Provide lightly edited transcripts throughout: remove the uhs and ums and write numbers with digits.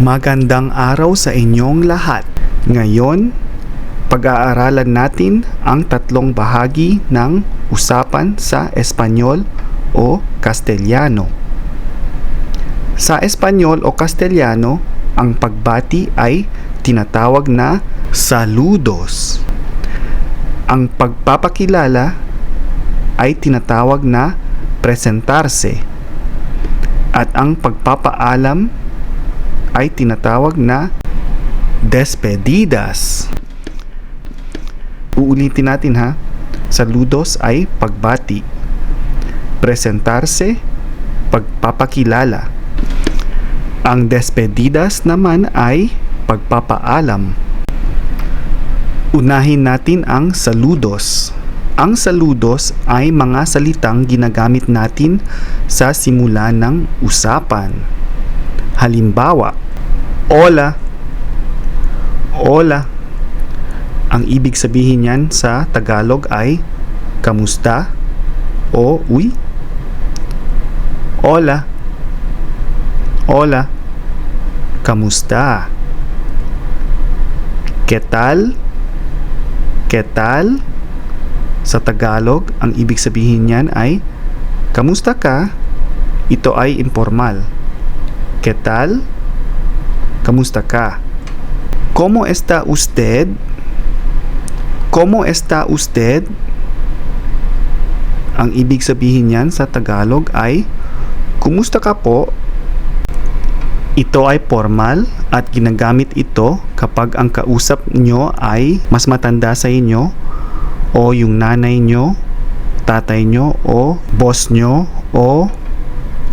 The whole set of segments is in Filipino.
Magandang araw sa inyong lahat. Ngayon, pag-aaralan natin ang tatlong bahagi ng usapan sa Espanyol o Castellano. Sa Espanyol o Castellano, ang pagbati ay tinatawag na saludos. Ang pagpapakilala ay tinatawag na presentarse. At ang pagpapaalam ay tinatawag na despedidas. Uulitin natin ha. Saludos ay pagbati. Presentarse, pagpapakilala. Ang despedidas naman ay pagpapaalam. Unahin natin ang saludos. Ang saludos ay mga salitang ginagamit natin sa simula ng usapan. Halimbawa, hola. Hola. Ang ibig sabihin niyan sa Tagalog ay kamusta o uy. Hola. Hola. Kamusta? ¿Qué tal? ¿Qué tal? Sa Tagalog, ang ibig sabihin niyan ay kamusta ka? Ito ay informal. ¿Qué tal? Kamusta ka? ¿Cómo está usted? ¿Cómo está usted? Ang ibig sabihin niyan sa Tagalog ay kumusta ka po? Ito ay formal at ginagamit ito kapag ang kausap nyo ay mas matanda sa inyo o yung nanay nyo, tatay nyo o boss nyo o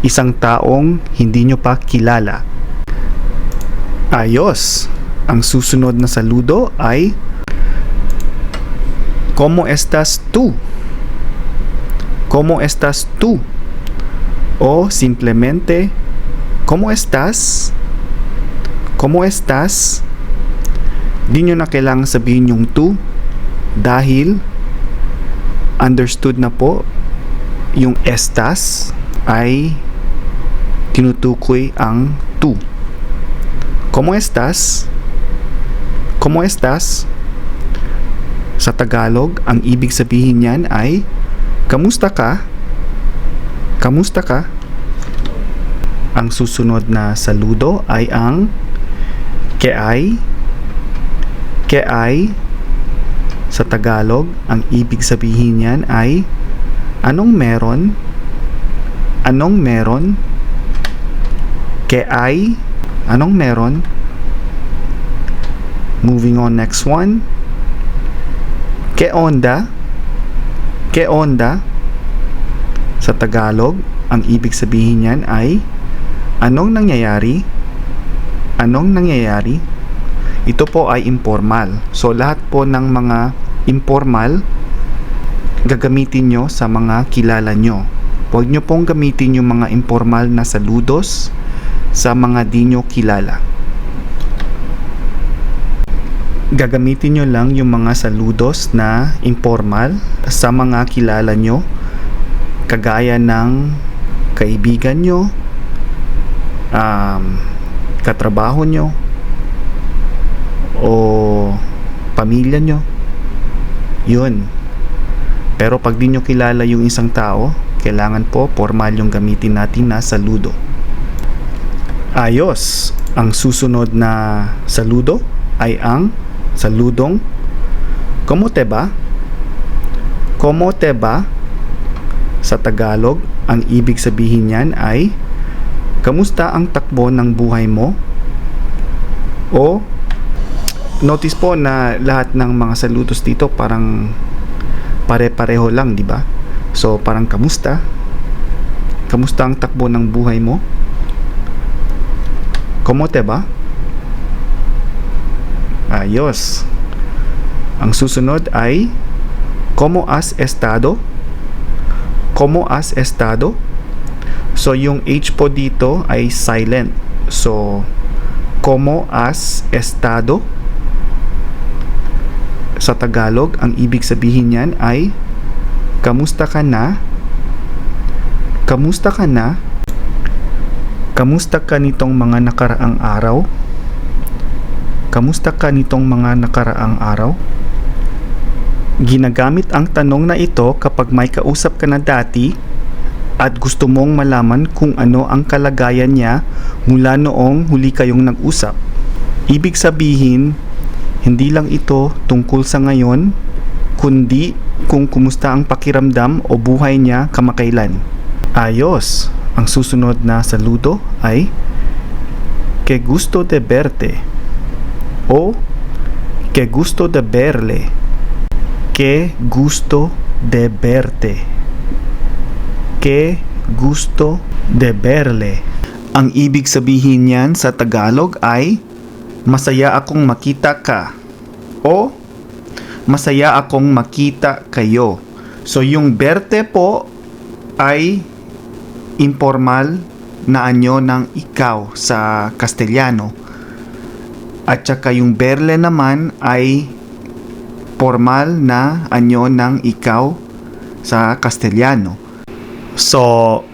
isang taong hindi nyo pa kilala. Ayos! Ang susunod na saludo ay ¿Cómo estás tú? ¿Cómo estás tú? O simplemente ¿Cómo estás? ¿Cómo estás? Di nyo na kailangang sabihin yung tú dahil understood na po yung estás ay tinutukoy ang tú. ¿Cómo estás? ¿Cómo estás? Sa Tagalog, ang ibig sabihin niyan ay kamusta ka? Kamusta ka? Ang susunod na saludo ay ang ¿qué hay? ¿Qué hay? Sa Tagalog, ang ibig sabihin niyan ay anong meron? Anong meron? ¿Qué hay? Anong meron? Moving on, next one. ¿Qué onda? ¿Qué onda? Sa Tagalog, ang ibig sabihin niyan ay anong nangyayari? Anong nangyayari? Ito po ay informal. So, lahat po ng mga informal, gagamitin nyo sa mga kilala nyo. Huwag nyo pong gamitin yung mga informal na saludos sa mga di nyo kilala. Gagamitin nyo lang yung mga saludos na informal sa mga kilala nyo, kagaya ng kaibigan nyo, katrabaho nyo, o pamilya nyo. Yun. Pero pag di nyo kilala yung isang tao, kailangan po formal yung gamitin natin na saludo. Ayos! Ang susunod na saludo ay ang saludong ¿Cómo te va? ¿Cómo te va? Sa Tagalog, ang ibig sabihin niyan ay kamusta ang takbo ng buhay mo? O notice po na lahat ng mga saludos dito parang pare-pareho lang, di ba? So parang kamusta? Kamusta ang takbo ng buhay mo? ¿Cómo te va? Ayos. Ang susunod ay ¿Cómo has estado? ¿Cómo has estado? So yung H po dito ay silent. So ¿Cómo has estado? Sa Tagalog, ang ibig sabihin niyan ay kamusta ka na? Kamusta ka na? Kamusta ka nitong mga nakaraang araw? Kamusta ka nitong mga nakaraang araw? Ginagamit ang tanong na ito kapag may kausap ka na dati at gusto mong malaman kung ano ang kalagayan niya mula noong huli kayong nag-usap. Ibig sabihin, hindi lang ito tungkol sa ngayon, kundi kung kumusta ang pakiramdam o buhay niya kamakailan. Ayos! Ang susunod na saludo ay "Que gusto de verte" o "Que gusto de verle". Que gusto de verte. Que gusto de verle. Ang ibig sabihin niyan sa Tagalog ay masaya akong makita ka o masaya akong makita kayo. So yung verte po ay informal na anyo ng ikaw sa Castellano. At saka yung verle naman ay formal na anyo ng ikaw sa Castellano. So,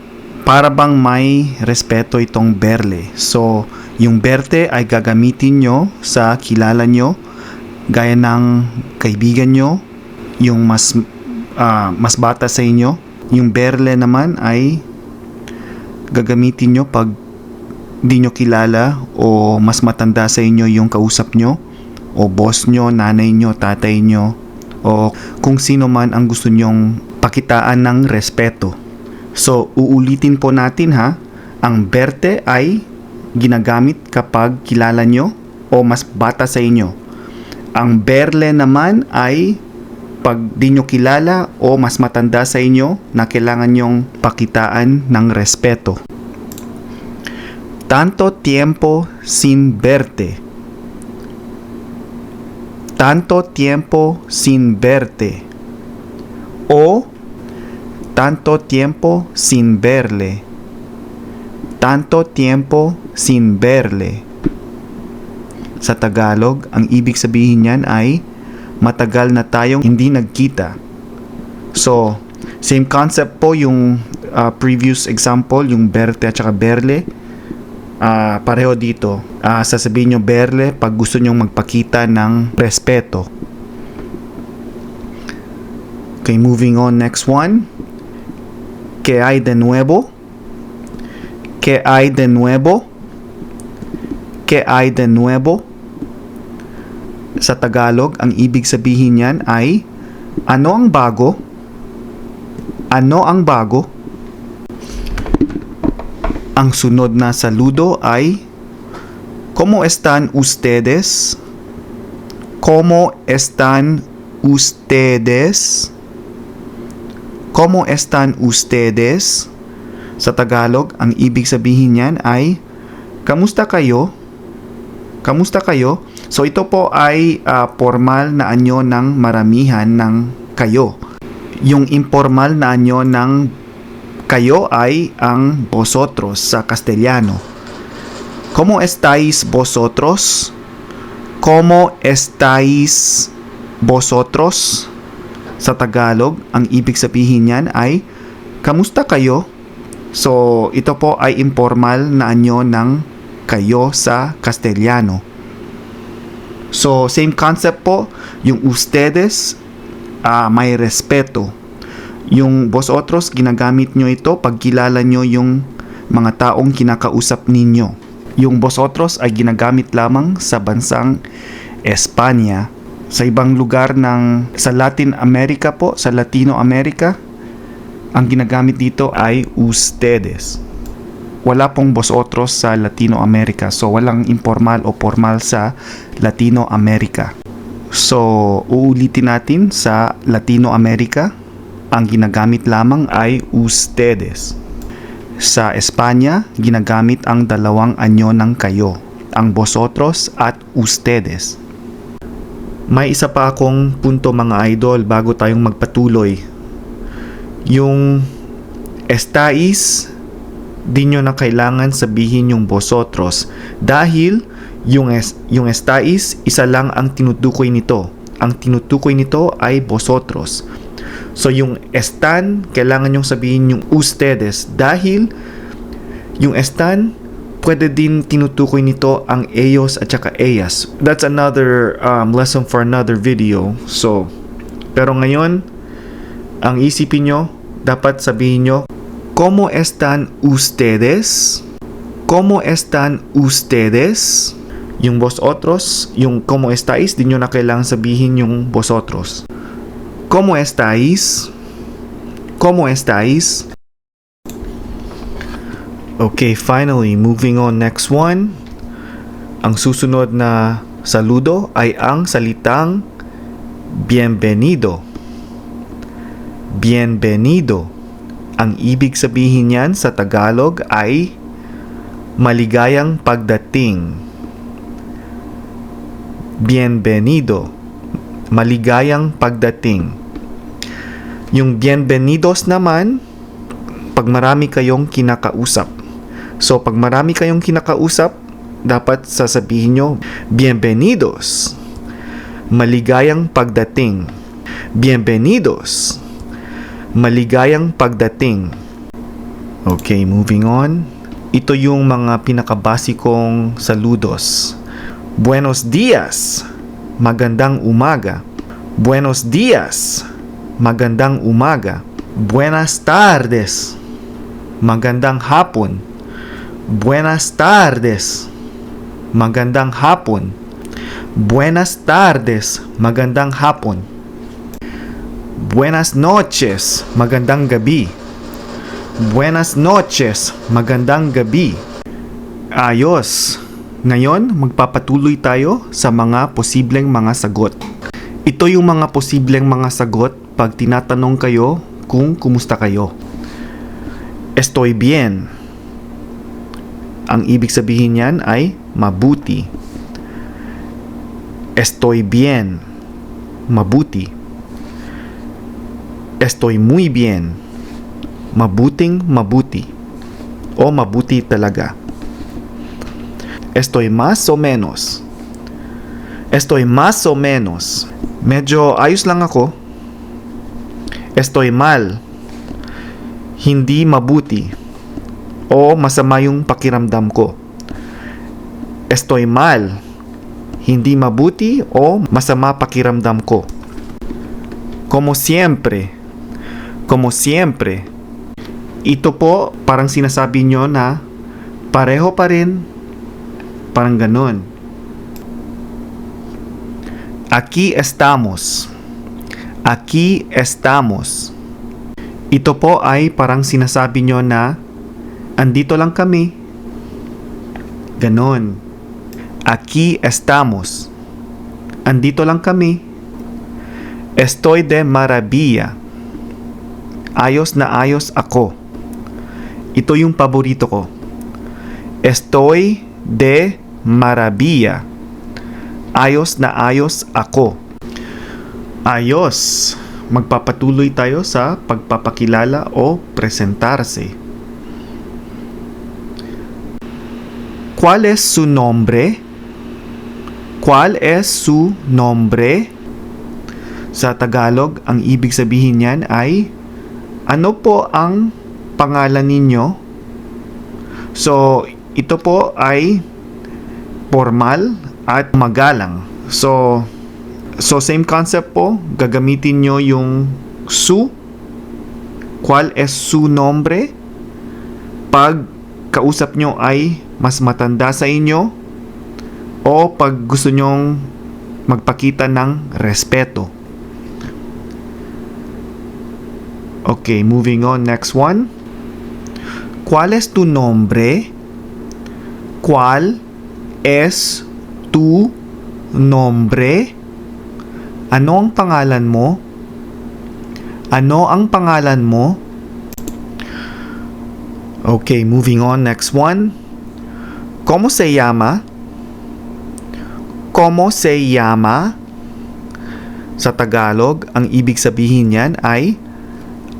para bang may respeto itong verle. So, yung verte ay gagamitin nyo sa kilala nyo, gaya ng kaibigan nyo, yung mas bata sa inyo. Yung verle naman ay gagamitin nyo pag di nyo kilala o mas matanda sa inyo yung kausap nyo o boss nyo, nanay nyo, tatay nyo o kung sino man ang gusto nyong pakitaan ng respeto. So, uulitin po natin ha, ang verte ay ginagamit kapag kilala nyo o mas bata sa inyo. Ang verle naman ay pag di nyo kilala o mas matanda sa inyo na kailangan nyong pakitaan ng respeto. Tanto tiempo sin verte. Tanto tiempo sin verte. O tanto tiempo sin verle. Tanto tiempo sin verle. Sa Tagalog, ang ibig sabihin niyan ay matagal na tayong hindi nagkita. So, same concept po yung previous example, yung verte at saka verle. Pareho dito. Sasabihin nyo verle pag gusto nyong magpakita ng respeto. Okay, moving on. Next one. ¿Qué hay de nuevo? ¿Qué hay de nuevo? ¿Qué hay de nuevo? Sa Tagalog, ang ibig sabihin niyan ay ano ang bago? Ano ang bago? Ang sunod na saludo ay ¿Cómo están ustedes? ¿Cómo están ustedes? ¿Cómo están ustedes? Sa Tagalog, ang ibig sabihin niyan ay kamusta kayo? Kamusta kayo? So ito po ay formal na anyo ng maramihan ng kayo. Yung informal na anyo ng kayo ay ang vosotros sa Castellano. ¿Cómo estáis vosotros? ¿Cómo estáis vosotros? Sa Tagalog, ang ibig sabihin niyan ay kamusta kayo? So ito po ay informal na anyo ng kayo sa Castellano. So, same concept po, yung ustedes, may respeto. Yung vosotros, ginagamit nyo ito pag kilala nyo yung mga taong kinakausap ninyo. Yung vosotros ay ginagamit lamang sa bansang Espanya. Sa ibang lugar sa Latin America po, sa Latino America, ang ginagamit dito ay ustedes. Wala pong vosotros sa Latino America. So, walang informal o formal sa Latino America. So, uulitin natin sa Latino America, ang ginagamit lamang ay ustedes. Sa Espanya, ginagamit ang dalawang anyo ng kayo, ang vosotros at ustedes. May isa pa akong punto mga idol bago tayong magpatuloy. Yung estáis, di nyo na kailangan sabihin yung vosotros dahil yung estáis, isa lang ang tinutukoy nito. Ang tinutukoy nito ay vosotros. So yung están, kailangan nyong sabihin yung ustedes dahil yung están Pwede din tinutukoy nito ang ellos at saka ellas. That's another lesson for another video. So, pero ngayon, ang isipin nyo, dapat sabihin nyo, ¿Cómo están ustedes? ¿Cómo están ustedes? Yung vosotros, yung ¿cómo estáis? Di nyo na kailangan sabihin yung vosotros. ¿Cómo estáis? ¿Cómo estáis? Okay, finally, moving on, next one. Ang susunod na saludo ay ang salitang bienvenido. Bienvenido. Ang ibig sabihin niyan sa Tagalog ay maligayang pagdating. Bienvenido. Maligayang pagdating. Yung bienvenidos naman, pag marami kayong kinakausap. So, pag marami kayong kinakausap, dapat sasabihin nyo, bienvenidos. Maligayang pagdating. Bienvenidos. Maligayang pagdating. Okay, moving on. Ito yung mga pinakabasikong saludos. Buenos dias. Magandang umaga. Buenos dias. Magandang umaga. Buenas tardes. Magandang hapon. Buenas tardes. Magandang hapon. Buenas tardes. Magandang hapon. Buenas noches. Magandang gabi. Buenas noches. Magandang gabi. Ayos. Ngayon, magpapatuloy tayo sa mga posibleng mga sagot. Ito yung mga posibleng mga sagot pag tinatanong kayo kung kumusta kayo. Estoy bien. Ang ibig sabihin niyan ay mabuti. Estoy bien. Mabuti. Estoy muy bien. Mabuting mabuti. O mabuti talaga. Estoy más o menos. Estoy más o menos. Medyo ayos lang ako. Estoy mal. Hindi mabuti. O masama yung pakiramdam ko. Estoy mal. Hindi mabuti o masama pakiramdam ko. Como siempre. Como siempre. Ito po parang sinasabi nyo na pareho pa rin. Parang ganun. Aquí estamos. Aquí estamos. Ito po ay parang sinasabi nyo na andito lang kami. Ganon. Aquí estamos. Andito lang kami. Estoy de maravilla. Ayos na ayos ako. Ito yung paborito ko. Estoy de maravilla. Ayos na ayos ako. Ayos. Magpapatuloy tayo sa pagpapakilala o presentarse. ¿Cuál es su nombre? ¿Cuál es su nombre? Sa Tagalog, ang ibig sabihin niyan ay ano po ang pangalan ninyo? So, ito po ay formal at magalang. So same concept po, gagamitin nyo yung su. ¿Cuál es su nombre? Pag kausap nyo ay mas matanda sa inyo o pag gusto nyong magpakita ng respeto. Okay, moving on, next one. ¿Cuál es tu nombre? ¿Cuál es tu nombre? Ano ang pangalan mo? Ano ang pangalan mo? Okay, moving on, next one. ¿Cómo se llama? ¿Cómo se llama? Sa Tagalog, ang ibig sabihin niyan ay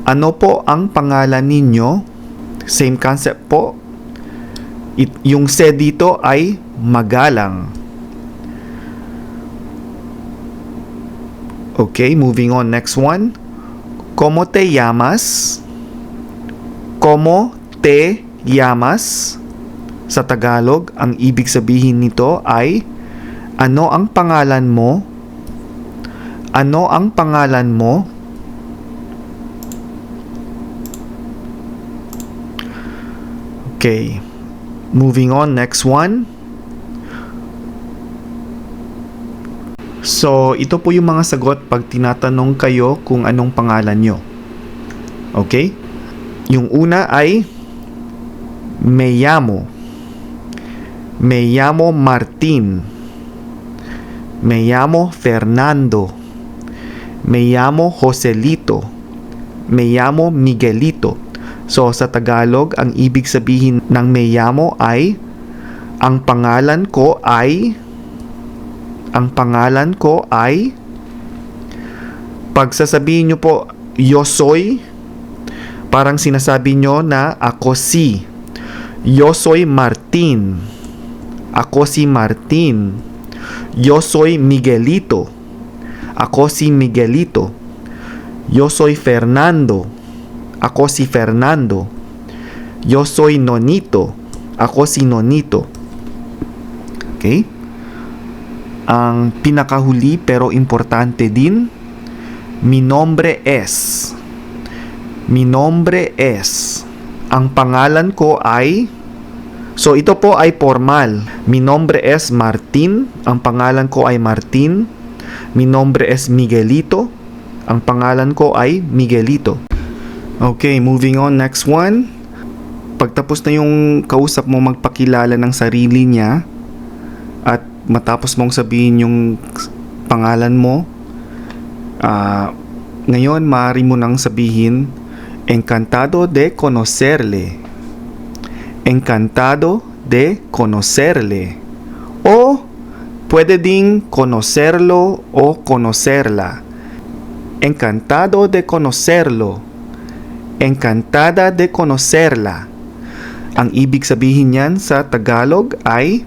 ano po ang pangalan ninyo? Same concept po. Yung se dito ay magalang. Okay, moving on. Next one. ¿Cómo te llamas? ¿Cómo te llamas? Sa Tagalog, ang ibig sabihin nito ay, ano ang pangalan mo? Ano ang pangalan mo? Okay. Moving on, next one. So, ito po yung mga sagot pag tinatanong kayo kung anong pangalan nyo. Okay? Yung una ay, me llamo. Me llamo Martín. Me llamo Fernando. Me llamo Joselito. Me llamo Miguelito. So, sa Tagalog, ang ibig sabihin ng me llamo ay, ang pangalan ko ay, pag sasabihin nyo po, yo soy, parang sinasabi nyo na ako si. Yo soy Martín. Ako si Martín. Yo soy Miguelito. Ako si Miguelito. Yo soy Fernando. Ako si Fernando. Yo soy Nonito. Ako si Nonito. Okay? Ang pinakahuli pero importante din, mi nombre es. Mi nombre es. Ang pangalan ko ay, so ito po ay formal. Mi nombre es Martín. Ang pangalan ko ay Martín. Mi nombre es Miguelito. Ang pangalan ko ay Miguelito. Okay, moving on. Next one. Pagtapos na yung kausap mo magpakilala ng sarili niya at matapos mong sabihin yung pangalan mo, ngayon maaari mo nang sabihin, encantado de conocerle. Encantado de conocerle. O puede ding conocerlo o conocerla. Encantado de conocerlo. Encantada de conocerla. Ang ibig sabihin niyan sa Tagalog ay,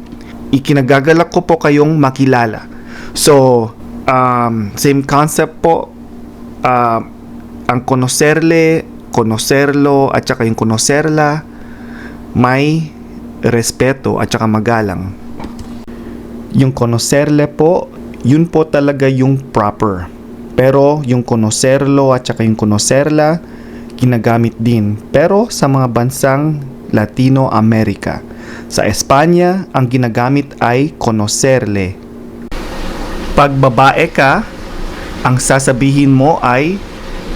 ikinagagalak ko po kayong makilala. So, same concept po. Ang conocerle, conocerlo, at saka yung conocerla, may respeto at saka magalang. Yung conocerle po, yun po talaga yung proper. Pero yung conocerlo at saka yung conocerla, ginagamit din. Pero sa mga bansang Latino America. Sa Espanya, ang ginagamit ay conocerle. Pag babae ka, ang sasabihin mo ay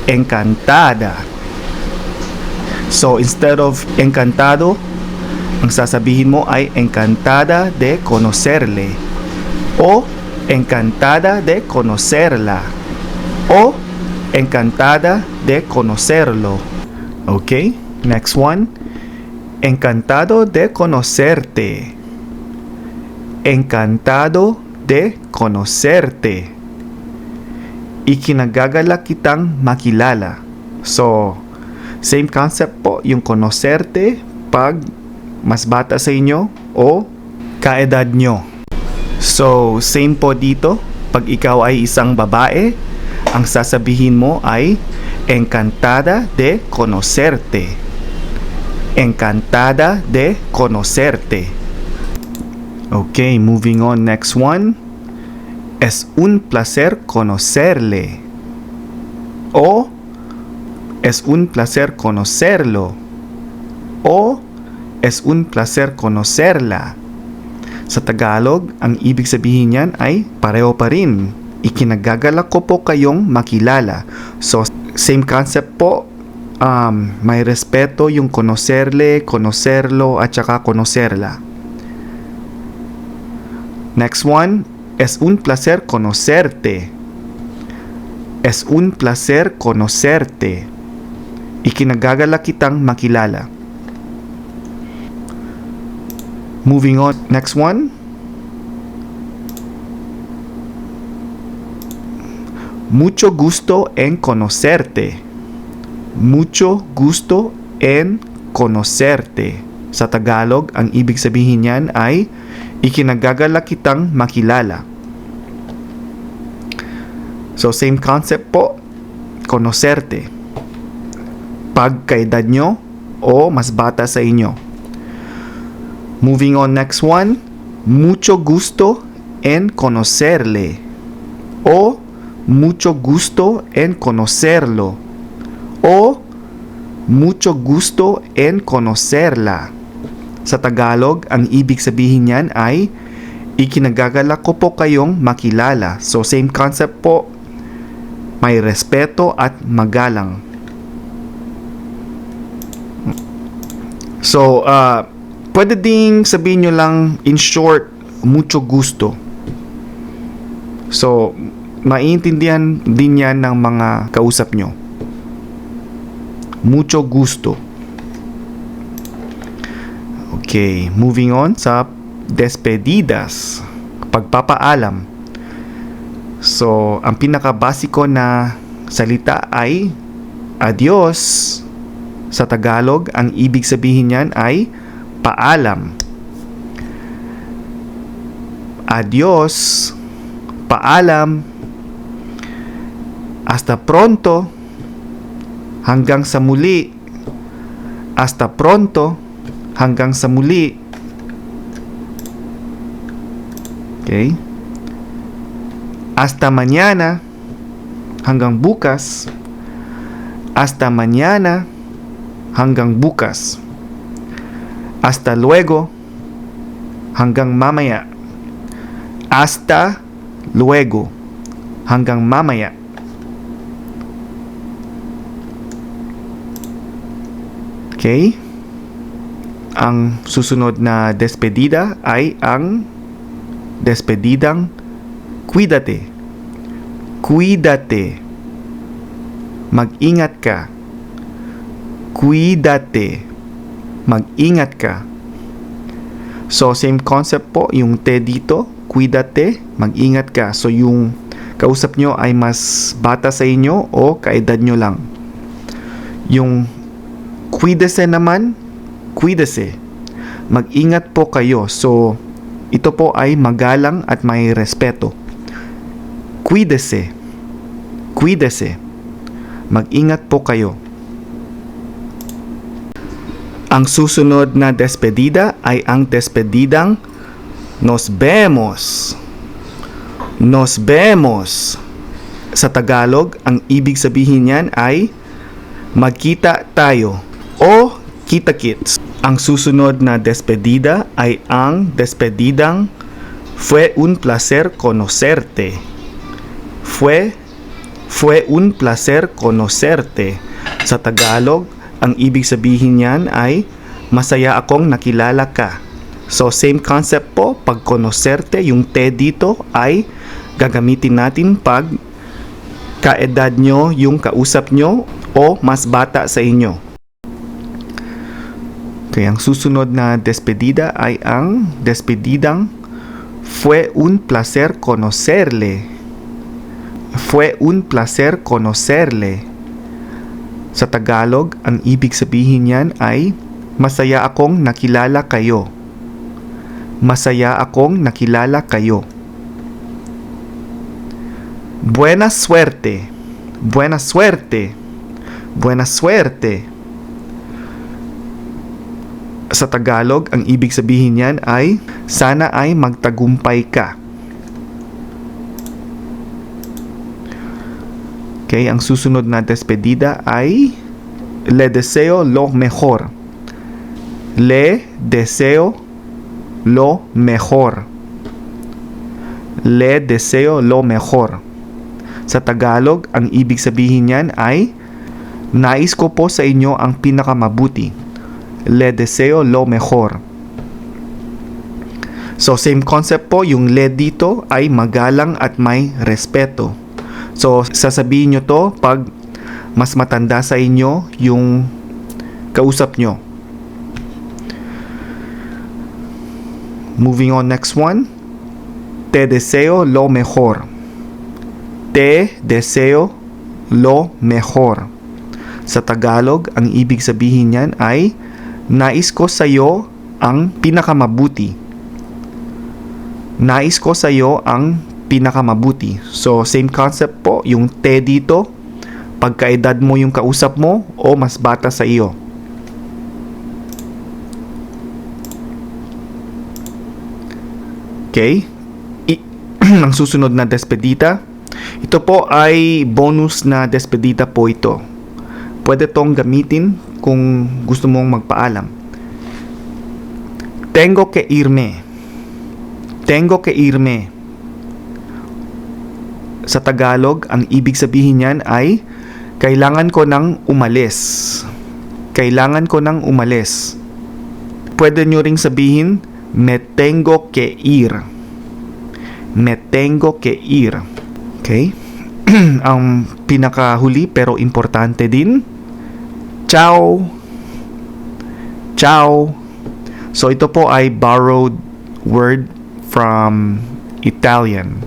encantada. So, instead of encantado, ang sasabihin mo ay encantada de conocerle. O encantada de conocerla. O encantada de conocerlo. Okay, next one. Encantado de conocerte. Encantado de conocerte. Ikinagagalak kitang makilala. So, same concept po yung conocerte pag mas bata sa inyo o kaedad nyo. So, same po dito. Pag ikaw ay isang babae, ang sasabihin mo ay encantada de conocerte. Encantada de conocerte. Okay, moving on. Next one. Es un placer conocerle. O es un placer conocerlo. O es un placer conocerla. Sa Tagalog, ang ibig sabihin niyan ay pareho pa rin. Ikinagagalak ko po kayong makilala. So, same concept po. May respeto yung conocerle, conocerlo, at saka conocerla. Next one. Es un placer conocerte. Es un placer conocerte. Ikinagagalak kitang makilala. Moving on. Next one. Mucho gusto en conocerte. Mucho gusto en conocerte. Sa Tagalog, ang ibig sabihin niyan ay ikinagagalak kitang makilala. So, same concept po. Conocerte. Pag kaedad nyo o mas bata sa inyo. Moving on, next one. Mucho gusto en conocerle. O mucho gusto en conocerlo. O mucho gusto en conocerla. Sa Tagalog, ang ibig sabihin niyan ay ikinagagalak ko po kayong makilala. So, same concept po. May respeto at magalang. So, pwede ding sabihin nyo lang in short, mucho gusto. So, maiintindihan din yan ng mga kausap nyo. Mucho gusto. Okay, moving on sa despedidas. Pagpapaalam. So, ang pinakabasiko na salita ay adios. Sa Tagalog, ang ibig sabihin niyan ay paalam. Adios. Paalam. Hasta pronto. Hanggang sa muli. Hasta pronto. Hanggang sa muli. Okay? Hasta mañana. Hanggang bukas. Hasta mañana. Hanggang bukas. Hasta luego. Hanggang mamaya. Hasta luego. Hanggang mamaya. Okay? Ang susunod na despedida ay ang despedidang cuídate. Cuídate. Mag-ingat ka. Cuídate. Mag-ingat ka. So, same concept po. Yung te dito, cuídate, mag-ingat ka. So, yung kausap nyo ay mas bata sa inyo o kaedad nyo lang. Yung cuídese naman, cuídese. Mag-ingat po kayo. So, ito po ay magalang at may respeto. Cuídese. Cuídese. Mag-ingat po kayo. Ang susunod na despedida ay ang despedidang nos vemos. Nos vemos. Sa Tagalog, ang ibig sabihin niyan ay magkita tayo o kita-kits. Ang susunod na despedida ay ang despedidang fue un placer conocerte. Fue un placer conocerte. Sa Tagalog, ang ibig sabihin niyan ay masaya akong nakilala ka. So, same concept po. Pag conocerte, yung te dito ay gagamitin natin pag kaedad nyo yung kausap nyo o mas bata sa inyo. Okay, ang susunod na despedida ay ang despedidang fue un placer conocerle. Fue un placer conocerle. Sa Tagalog, ang ibig sabihin niyan ay masaya akong nakilala kayo. Masaya akong nakilala kayo. Buena suerte. Buena suerte. Buena suerte. Sa Tagalog, ang ibig sabihin niyan ay sana ay magtagumpay ka. Okay, ang susunod na despedida ay le deseo lo mejor. Le deseo lo mejor. Le deseo lo mejor. Sa Tagalog, ang ibig sabihin niyan ay nais ko po sa inyo ang pinakamabuti. Le deseo lo mejor. So, same concept po, yung le dito ay magalang at may respeto. So, sasabihin nyo to pag mas matanda sa inyo yung kausap nyo. Moving on, next one. Te deseo lo mejor. Te deseo lo mejor. Sa Tagalog, ang ibig sabihin niyan ay nais ko sa iyo ang pinakamabuti. Nais ko sa iyo ang pinakamabuti. So, same concept po. Yung te dito, pagkaedad mo yung kausap mo o mas bata sa iyo. Okay? Ang susunod na despedida. Ito po ay bonus na despedida po ito. Pwede tong gamitin kung gusto mong magpaalam. Tengo que irme. Tengo que irme. Sa Tagalog, ang ibig sabihin niyan ay kailangan ko nang umalis. Kailangan ko nang umalis. Pwede nyo ring sabihin, me tengo que ir. Me tengo que ir. Okay? Ang pinakahuli pero importante din, ciao. Ciao. So ito po ay borrowed word from Italian.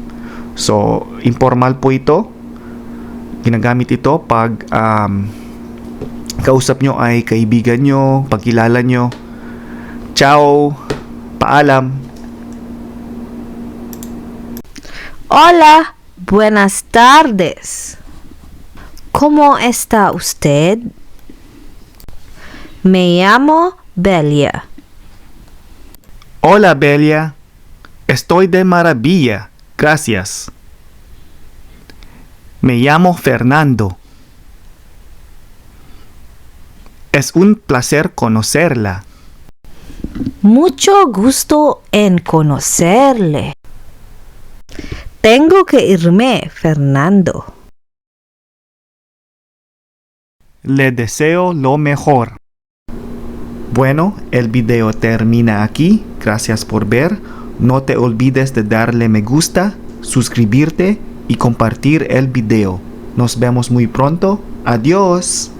So informal po ito. Ginagamit ito pag kausap nyo ay kaibigan nyo, pagkilala nyo. Ciao. Paalam. Hola, buenas tardes. ¿Cómo está usted? Me llamo Belia. Hola, Belia. Estoy de maravilla. Gracias. Me llamo Fernando. Es un placer conocerla. Mucho gusto en conocerle. Tengo que irme, Fernando. Le deseo lo mejor. Bueno, el video termina aquí. Gracias por ver. No te olvides de darle me gusta, suscribirte y compartir el video. Nos vemos muy pronto. Adiós.